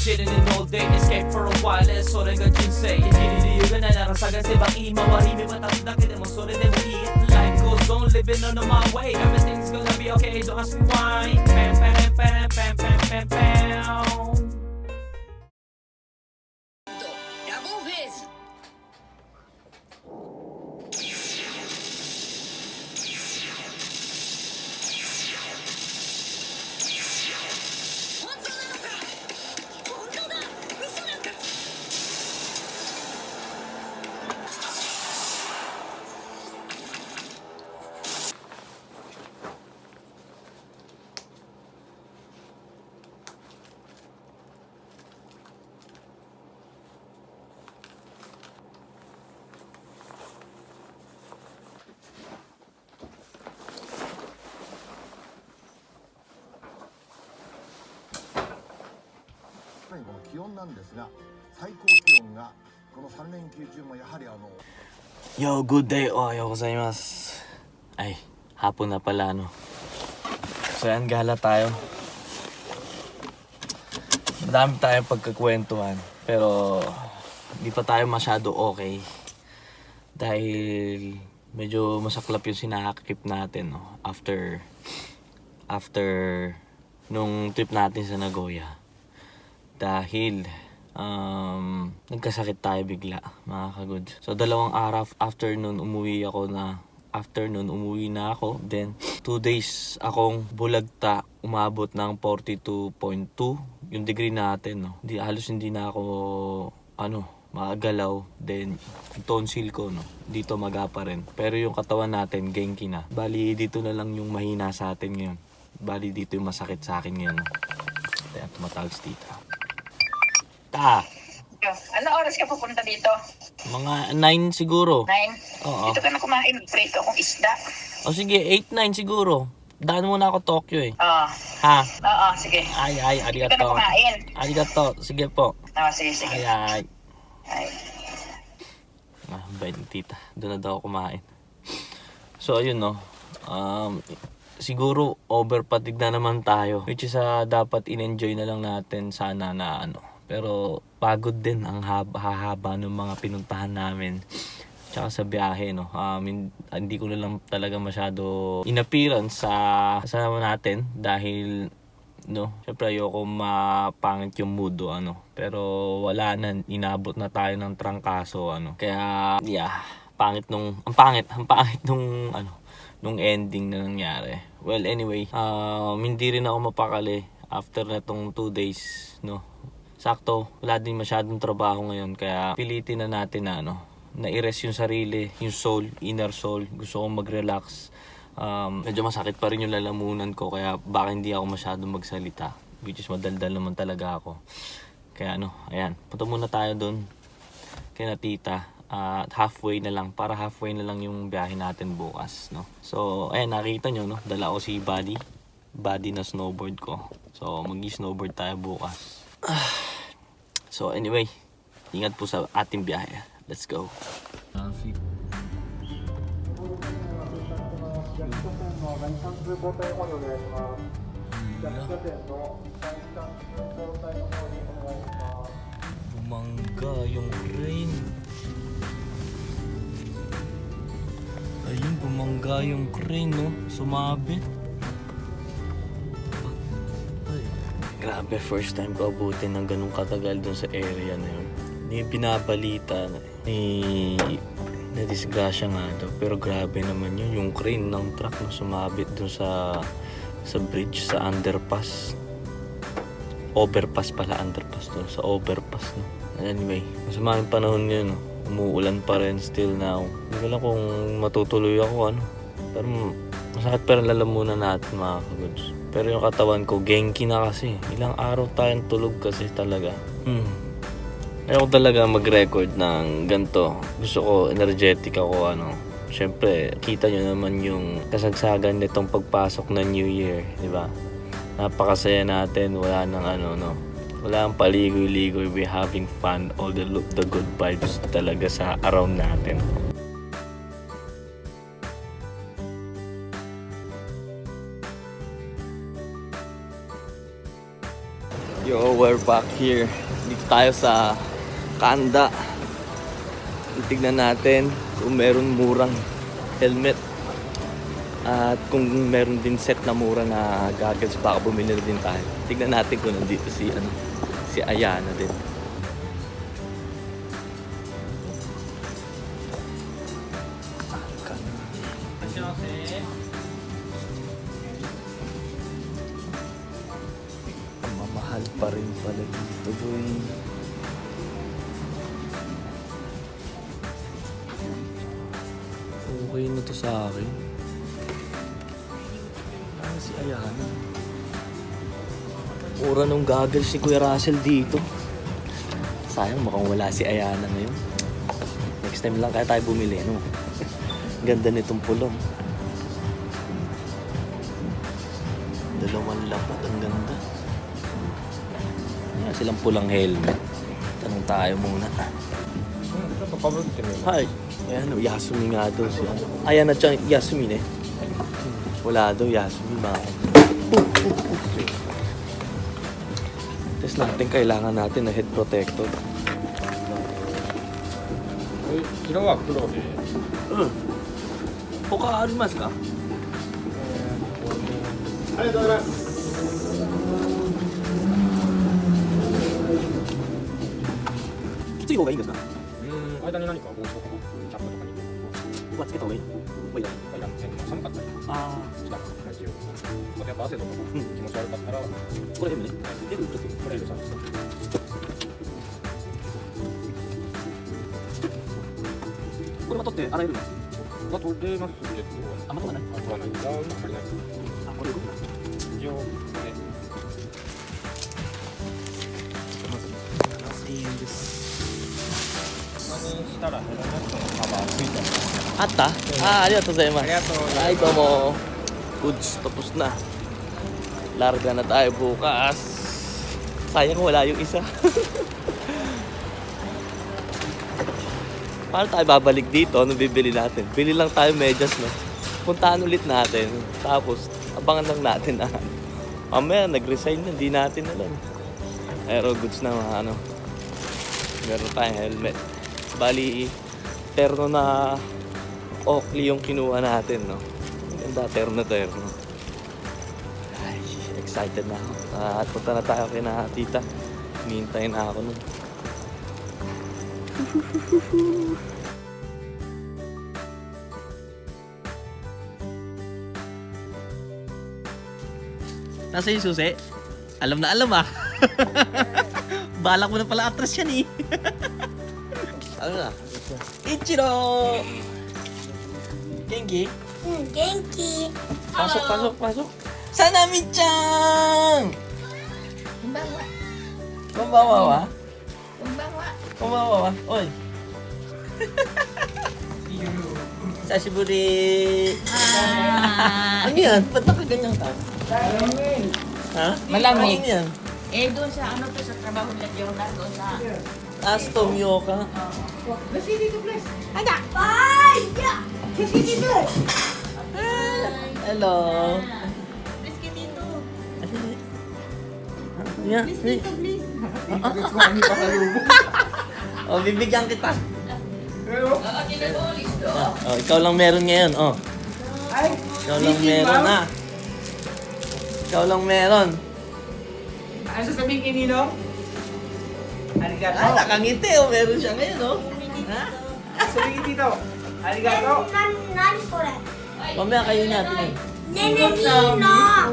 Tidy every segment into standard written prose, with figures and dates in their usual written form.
chilling in all day, escape for a while それが人生生きる理由がないなら探せばいい周り見渡すだけでもそれでもいい Life goes on living on my way Everything's gonna be okay don't ask me why Pam pam pam pam pam pam pam ラボフェーズ本当なのか本当だ嘘なんかこの気温なんですが、最高気温がこの3連休中もやはりYo, good day. O, ayaw gozaimasu. Ay, hapon na pala, no? So, yan, gala tayo. Madami tayong pagkakwentuhan. Pero, hindi pa tayo masyado okay. Dahil, medyo masaklap yung sinakakip natin, no? After nung trip natin sa Nagoya. Dahil nagkasakit tayo bigla, mga kagod. So 2 araw after nun umuwi na ako. Then 2 days akong bulagta, umabot ng 42.2 yung degree natin, no. Halos hindi na ako magalaw. Then tonsil ko, no, dito maga pa rin. Pero yung katawan natin genki na. Bali dito na lang yung mahina sa atin ngayon. Bali dito yung masakit sa akin ngayon, no. Kaya tumatawag si tita. ano oras ka pupunta dito? Mga 9 siguro. 9? Oo. Dito ka na kumain, prito akong isda. O sige, 8-9 siguro. Daan muna ako Tokyo eh. Oo. Ha? Oo, sige. Ay, Dito ka na arigato. kumain. Arigato. Sige po. Oo, sige. Ay. Ay. Bait ni tita. Doon na daw ako kumain. So, ayun, no. Siguro, overpatig na naman tayo. Which is, dapat in-enjoy na lang natin sana na Pero, pagod din ang hahaba ng mga pinuntahan namin. Tsaka sa biyahe, no. Hindi ko na lang talaga masyado in-appearance sa kasama natin. Dahil, no, syempre ayoko mapangit yung mood, Pero, wala na. Inabot na tayo ng trangkaso, Kaya, yeah. Ang pangit nung ending na nangyari. Well, anyway, hindi rin ako mapakali after na tong 2 days, no. Sakto, wala din masyadong trabaho ngayon, kaya pilitin na natin na i-rest yung sarili, yung soul, inner soul. Gusto kong mag-relax. Medyo masakit pa rin yung lalamunan ko, kaya baka hindi ako masyadong magsalita, which is madaldal naman talaga ako. Kaya ayan, punta muna tayo doon kay na tita. Halfway na lang yung biyahe natin bukas, no. So ayan, nakita nyo, no, dala ko si Buddy na snowboard ko. So mag-snowboard tayo bukas. So anyway, ingat po sa ating biyahe. Let's go. Traffic. Bumangga yung crane. Ayun, bumangga yung crane, no? Sumabit. Grabe, first time ko abutin ng ganung katagal dun sa area na yun. Hindi binabalita na disgrasya nga daw. Pero grabe naman yun, yung crane ng truck na sumabit dun sa bridge, sa underpass. Overpass pala, underpass dun, sa overpass, no? Anyway, masama yung panahon yun, no? Umuulan pa rin still now. Hindi ko lang kung matutuloy ako, Pero masakit pa rin lalamunan natin, mga kagods. Pero yung katawan ko, genki na kasi. Ilang araw tayong tulog kasi talaga. Ayaw ko talaga mag-record ng ganito. Gusto ko, energetic ako, Siyempre, kita nyo naman yung kasagsagan nitong pagpasok ng New Year, di ba? Napakasaya natin, wala nang wala ang paligoy-ligoy. We having fun, all the good vibes talaga sa around natin. Yo, we're back here. Dito tayo sa Kanda. Tignan natin kung meron murang helmet. At kung meron din set na mura na goggles, baka bumili na din tayo. Tignan natin kung nandito si Ayana din. Mamahal pa rin pala dito, boy. Okay na to sa akin. Si Ayana. Ura nung goggles si Kuya Russell dito. Sayang mukhang wala si Ayana ngayon. Next time lang kaya tayo bumili, no? Ganda nitong pulong. Dalawang lapat, ang ganda. Yan silang pulang helmet. Tanong tayo muna. Hi. Ayan, Yasumi nga daw siya. Ayan na siya, Yasumi eh. Wala daw, Yasumi ba? Test natin, kailangan natin na head protector. 色は黒で、他ありますか？ありがとうございます。きつい方がいいんですか？間に何か帽子とかキャップとかにここはつけた方がいい？いいだ。いらん線が寒かったりあしたら大事よ。あとやっぱ汗とかも気持ち悪かったら、あ、これ M ね。L ちょっとこれでさ、これまとって洗えるんです。まあ取れますけど、あ、まとわない。あとはない。あんまりない。あ、これ動くな。一応ね、まず7000円です。何したらヘルメットのカバーついたり。あった？あ、ありがとうございます。ありがとうございます。Ay, domo. Goods, tapos na. Larga na tayo bukas. Sayang wala yung isa. Paano tayo babalik dito? Ano bibili natin? Bili lang tayo medyas, no? Puntahan ulit natin. Tapos, abangan lang natin na mamaya, nag-resign na. Hindi natin alam. Aero goods na mga ano. Meron tayong helmet. Bali, terno na Oakley yung kinuha natin, no? Ganda, terno. Ay, excited na ako. At punta na tayo kina tita. Hinihintay na ako nun. Nasa yung susi? Alam na alam ah. Balak mo na pala atras yan eh. Ano na? Ichiro! Genki? うん元気 Pasok. Sanami-chan! こんばんは Kumbawa. こんばんは Kumbawa. Oy. Sashiburi. Ano yan? Ba't nakaganyan ka? Ha? Malamig. Ano yan? Eh, doon sa ano to sa trabaho nila Jonah, doon sa... Astom yoka. Ada ay ya dito Hello. Rizky dito. Yeah. Dito, please. Oh, bibigyan kita. Oo, tinabolis to. Oh, ikaw lang meron ngayon, oh. Ikaw lang meron na. Ikaw lang meron. Ano sasabihin kay Ninong? Arigato. Ah, nakangiti, oh. Meron siya ngayon, oh. Ha? Sabihin dito. Arigato. 何これ Mamaya kayo natin, eh. ねねニーノ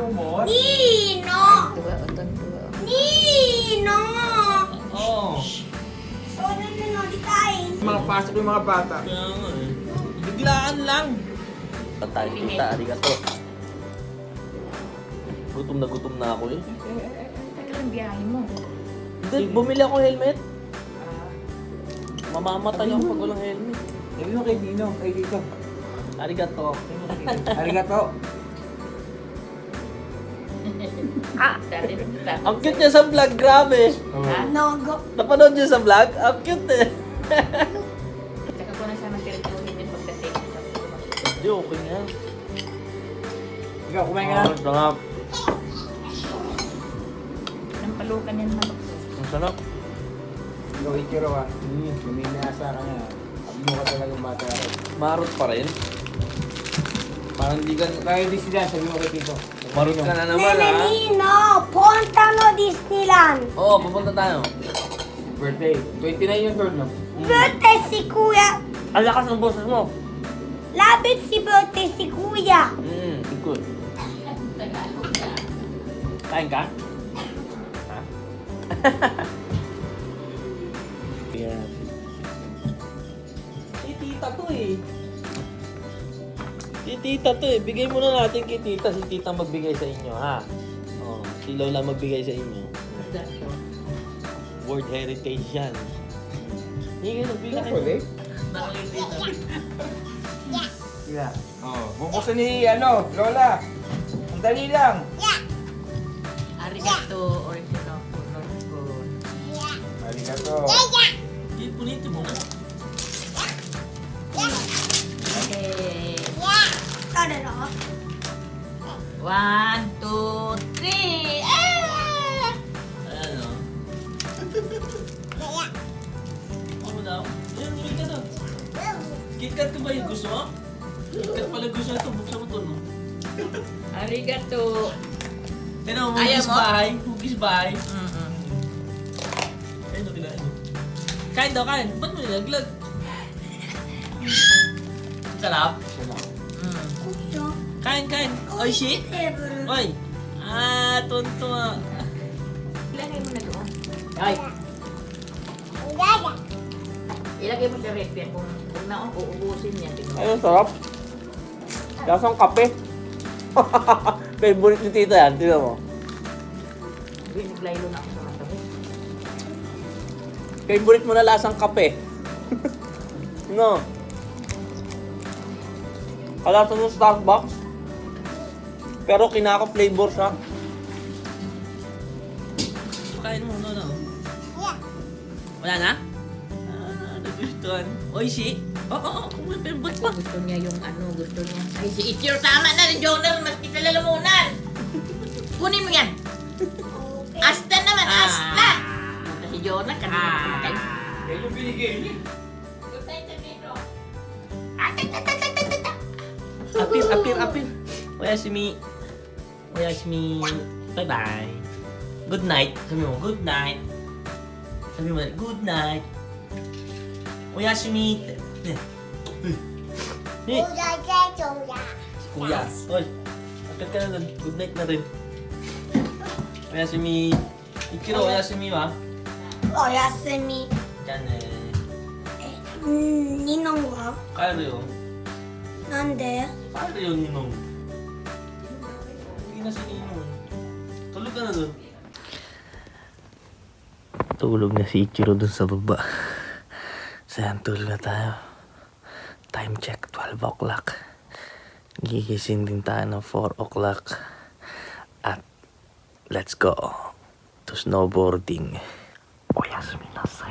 Umot. ニーノ Tuwa, utang tuwa. ニーノ Oh. そういうのりたい Mga pasok yung mga bata. Kaya nga, eh. Biglaan lang. Patay, tita, arigato. Gutom na ako, eh. Ano ang biyahe mo? Hindi, bumili ako helmet. Mamamatay ako pag walang helmet. Sabi mo kay Ninong, kay dito. Arigato. Arigato. Dati kita. Ang cute niya sa vlog, grabe. Ha? のご Napanood niyo sa vlog? Ang cute, eh. Tsaka ko na sana tinutuhin din pagdating sa Hindi, okay na. Ikaw, kumain ka na. Sarap. Nang pala Malukan yan manok. Ang sarap. Ikaw, Ichiro ah. Luminasa ka na. Abmo ka talagang bata. Marot pa rin. Parang di ka, tayo Disneyland, sabi mo kay Tito. Marot ka na naman ha. Nenenino, punta no Disneyland. Oo, pupunta tayo. Birthday. 29 yung turn, no? Birthday si Kuya. Ang lakas ng boses mo. Lapit si birthday si Kuya. Good. Kain ka? Ha? Yeah. Si tita to eh. Si tita to eh. Bigay muna natin kay tita. Si tita magbigay sa inyo ha. Oh, si Lola magbigay sa inyo. World Heritage yan. Hindi ka nabila kayo. Pwede? Nakakitita. Yeah. Oh, bubuksan ni, Lola. Ang dali lang. Arigato or Arigato. Ipunito mo na. Okay. Tada no? 1, 2, 3. Ayan o. Ano daw? Ayan, ulit ka na. KitKat ka ba yung gusto mo? KitKat pala gusto ito. Buksan mo ito, no? Arigato. Ano, Ayaw hugis mo? bahay. Hugis bahay. Ayun, kinain mo. Kain daw, kain. Ba't mo nilaglag? Sarap. Kain, kain. Oy, shit. Oy. Tonto ah. Ilagay mo na doon. Ay. Ilagay mo sa ref yan kung na uubusin niya. Ayun, sarap. Lasang kape. Favorite ni tita yan. Tignan mo. Biniglaylo na ako sa matabi. Favorite mo na lasang kape. No. Kalasa ng Starbucks. Pero kinaka-flavor siya. Kain mo, no? Wala na? Nagustuhan. Oishi? Oo, ba't pa? Gusto niya yung gusto niya. Ay, si Ichiro, tama na ni Jonah, mas kita lalamunan. Kunin mo yan. Asta naman, asta. Si Jonah, kanina kumakain. Yan yung binigay niya. Apir. Oyasumi. Bye-bye. Good night. Sabi mo, good night. Sabi mo, good night. Oyasumi. Kuya. Oy, akit ka na dun. Good night na rin. Oyasumi. Ichiro, oyasumi wa. Oyasumi. Diyan Ninong wa? Kaya yun. Nande? Kaya yun, Ninong. Hindi na si Ninong. Tulog ka na dun. Tulog na si Ichiro dun sa baba. Saan tulog na tayo? Time check, 12 o'clock. Gigising din tayo ng 4 o'clock. At let's go to snowboarding. Oyasumi nasai.